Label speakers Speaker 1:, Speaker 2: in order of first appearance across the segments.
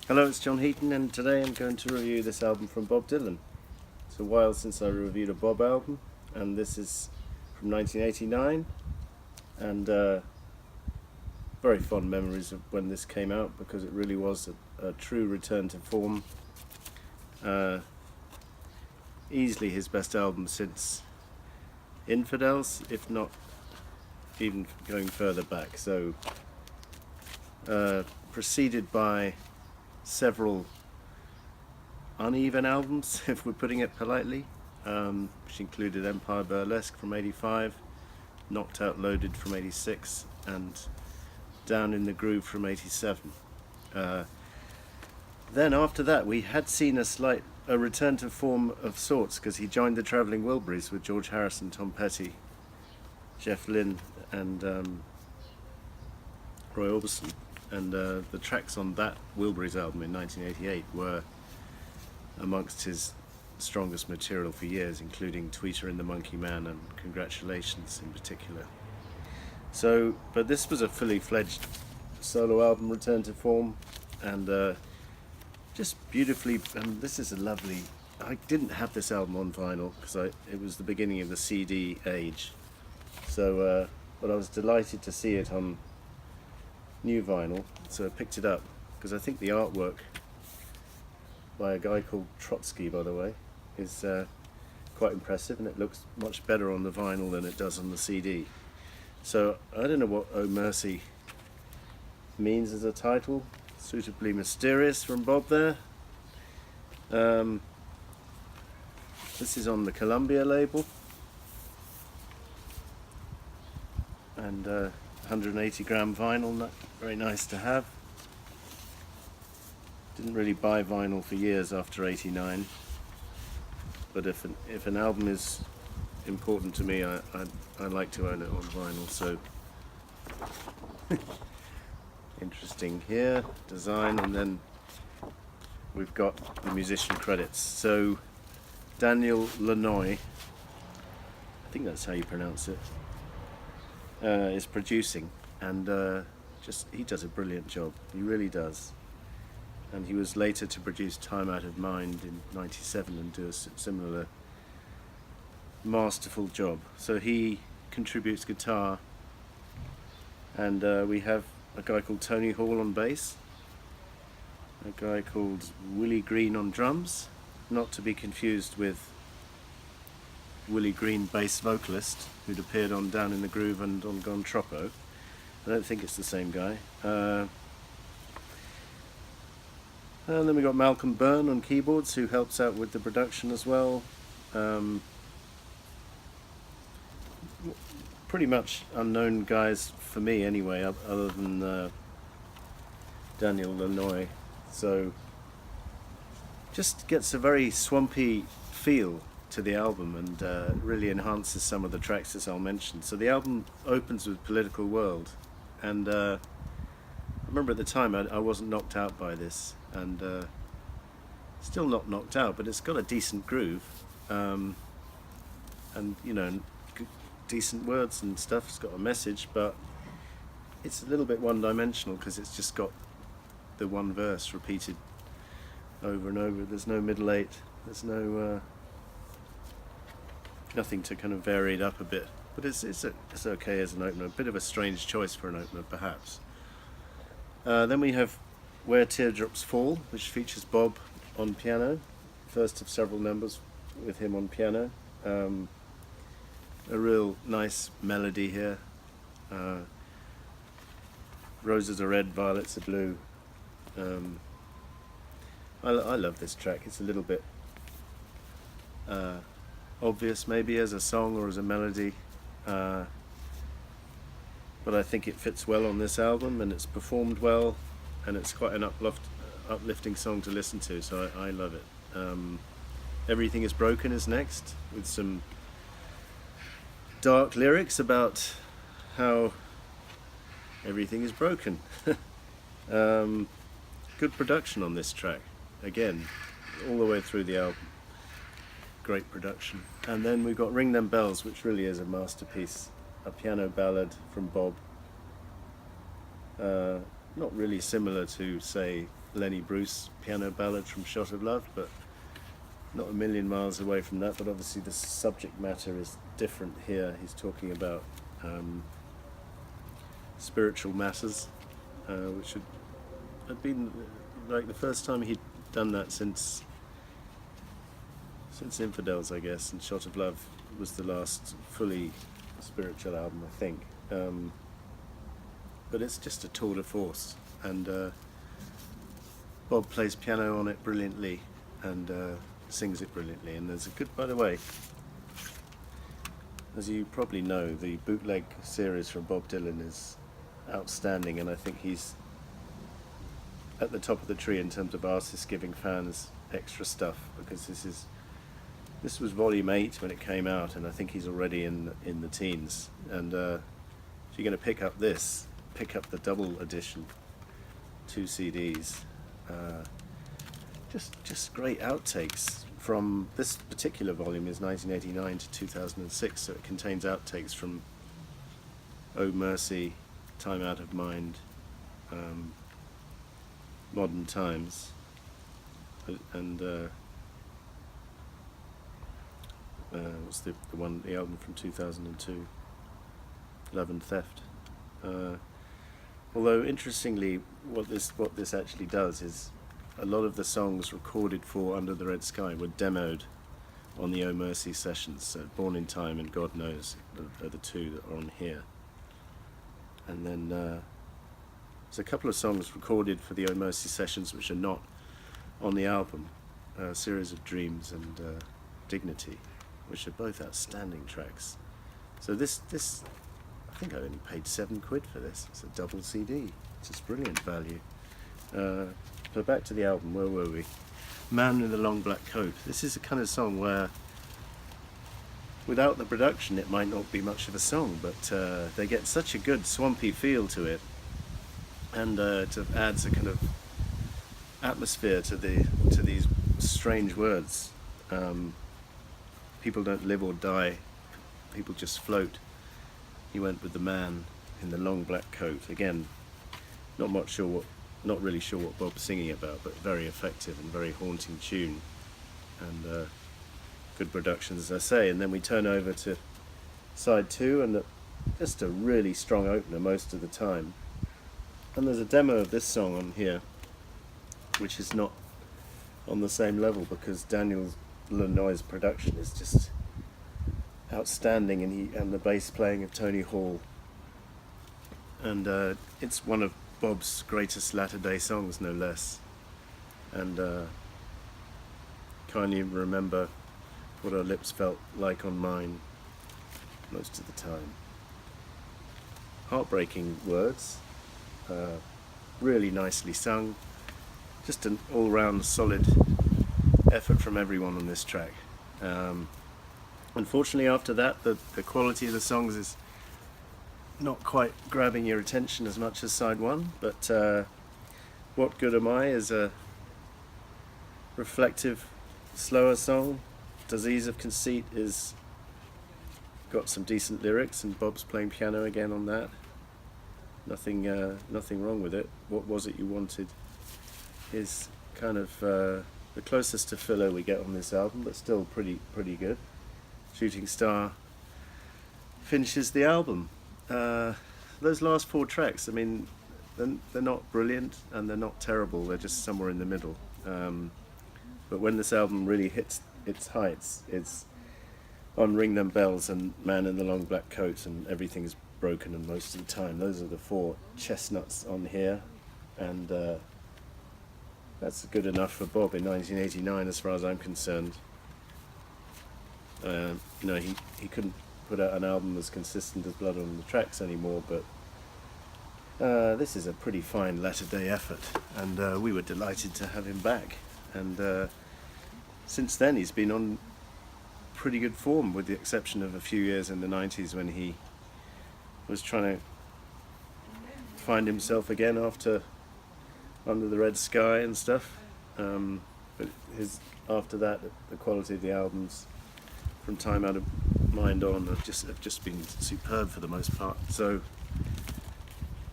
Speaker 1: Hello, it's John Heaton, and today I'm going to review this album from Bob Dylan. It's a while since I reviewed a Bob album, and this is from 1989, and very fond memories of when this came out because it really was a true return to form. Easily his best album since Infidels, if not even going further back. So, preceded by several uneven albums, if we're putting it politely, which included Empire Burlesque from '85, Knocked Out Loaded from '86, and Down in the Groove from '87. Then after that we had seen a return to form of sorts, because he joined the Travelling Wilburys with George Harrison, Tom Petty, Jeff Lynne and Roy Orbison. And the tracks on that Wilburys album in 1988 were amongst his strongest material for years, including Tweeter and the Monkey Man and Congratulations in particular. So, but this was a fully fledged solo album, return to form, and just beautifully, and this is a lovely, I didn't have this album on vinyl because it was the beginning of the CD age, so but I was delighted to see it on new vinyl, so I picked it up because I think the artwork by a guy called Trotsky, by the way, is quite impressive, and it looks much better on the vinyl than it does on the CD. So I don't know what Oh Mercy means as a title, suitably mysterious from Bob there. This is on the Columbia label, and 180 gram vinyl, very nice to have. Didn't really buy vinyl for years after '89, but if an album is important to me, I like to own it on vinyl. So interesting here, design, and then we've got the musician credits. So Daniel Lanois, I think that's how you pronounce it, is producing, and he does a brilliant job. He really does. And he was later to produce Time Out of Mind in '97 and do a similar masterful job. So he contributes guitar, and we have a guy called Tony Hall on bass, a guy called Willie Green on drums, not to be confused with Willie Green, bass vocalist, who'd appeared on Down in the Groove and on Gone Troppo. I don't think it's the same guy. And then we got Malcolm Byrne on keyboards, who helps out with the production as well. Pretty much unknown guys for me anyway, other than Daniel Lanois. So just gets a very swampy feel to the album, and really enhances some of the tracks, as I'll mention. So the album opens with Political World, and I remember at the time I wasn't knocked out by this, and still not knocked out, but it's got a decent groove, and decent words and stuff. It's got a message, but it's a little bit one-dimensional because it's just got the one verse repeated over and over. There's no middle eight, there's no nothing to kind of vary it up a bit, but it's okay as an opener. A bit of a strange choice for an opener, perhaps. Then we have Where Teardrops Fall, which features Bob on piano, first of several numbers with him on piano. A real nice melody here. Roses are red, violets are blue. I love this track. It's a little bit obvious maybe as a song or as a melody, but I think it fits well on this album, and it's performed well, and it's quite an uplifting song to listen to, so I love it. Everything is Broken is next, with some dark lyrics about how everything is broken. Good production on this track, again, all the way through the album. Great production. And then we've got Ring Them Bells, which really is a masterpiece, a piano ballad from Bob. Not really similar to, say, Lenny Bruce piano ballad from Shot of Love, but not a million miles away from that. But obviously the subject matter is different here. He's talking about spiritual matters, which had been like the first time he'd done that since Infidels, I guess, and Shot of Love was the last fully spiritual album, I think. But it's just a tour de force, and Bob plays piano on it brilliantly and sings it brilliantly. And there's a good, by the way, as you probably know, the bootleg series from Bob Dylan is outstanding, and I think he's at the top of the tree in terms of artists giving fans extra stuff, because this was volume 8 when it came out, and I think he's already in the teens. And if you're going to pick up the double edition, 2 CDs, just great outtakes from this particular volume. Is 1989 to 2006, so it contains outtakes from Oh Mercy, Time Out of Mind, Modern Times, and what's the album from 2002, Love and Theft. Although interestingly, what this actually does is a lot of the songs recorded for Under the Red Sky were demoed on the Oh Mercy sessions. So Born in Time and God Knows are the two that are on here. And then there's a couple of songs recorded for the Oh Mercy sessions which are not on the album, A Series of Dreams and Dignity, which are both outstanding tracks. So this I think I only paid £7 for this. It's a double CD. It's just brilliant value. But back to the album, where were we? Man in the Long Black Coat. This is a kind of song where, without the production, it might not be much of a song, but they get such a good swampy feel to it, and it adds a kind of atmosphere to these strange words. People don't live or die, people just float. He went with the man in the long black coat. Again, not really sure what Bob's singing about, but very effective and very haunting tune, and good production, as I say. And then we turn over to side 2, and just a really strong opener most of the time. And there's a demo of this song on here, which is not on the same level, because Daniel Lanois' production is just outstanding, and the bass playing of Tony Hall, and it's one of Bob's greatest latter-day songs, no less. And can't even remember what our lips felt like on mine most of the time. Heartbreaking words, really nicely sung, just an all-round solid effort from everyone on this track. Unfortunately, after that, the quality of the songs is not quite grabbing your attention as much as side 1, but What Good Am I is a reflective, slower song. Disease of Conceit is got some decent lyrics, and Bob's playing piano again on that. Nothing wrong with it. What Was It You Wanted is kind of the closest to filler we get on this album, but still pretty good. Shooting Star finishes the album. Those last 4 tracks, I mean, they're not brilliant and they're not terrible, they're just somewhere in the middle. But when this album really hits its heights, it's on Ring Them Bells and Man in the Long Black Coat and Everything's Broken and Most of the Time. Those are the 4 chestnuts on here, and that's good enough for Bob in 1989 as far as I'm concerned. He couldn't put out an album as consistent as Blood on the Tracks anymore, but this is a pretty fine latter-day effort, and we were delighted to have him back. And since then he's been on pretty good form, with the exception of a few years in the 90s when he was trying to find himself again after Under the Red Sky and stuff. But after that, the quality of the albums from Time Out of Mind on have just been superb for the most part. So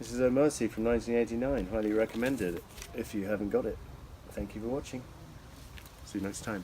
Speaker 1: This is Oh Mercy from 1989. Highly recommended if you haven't got it. Thank you for watching. See you next time.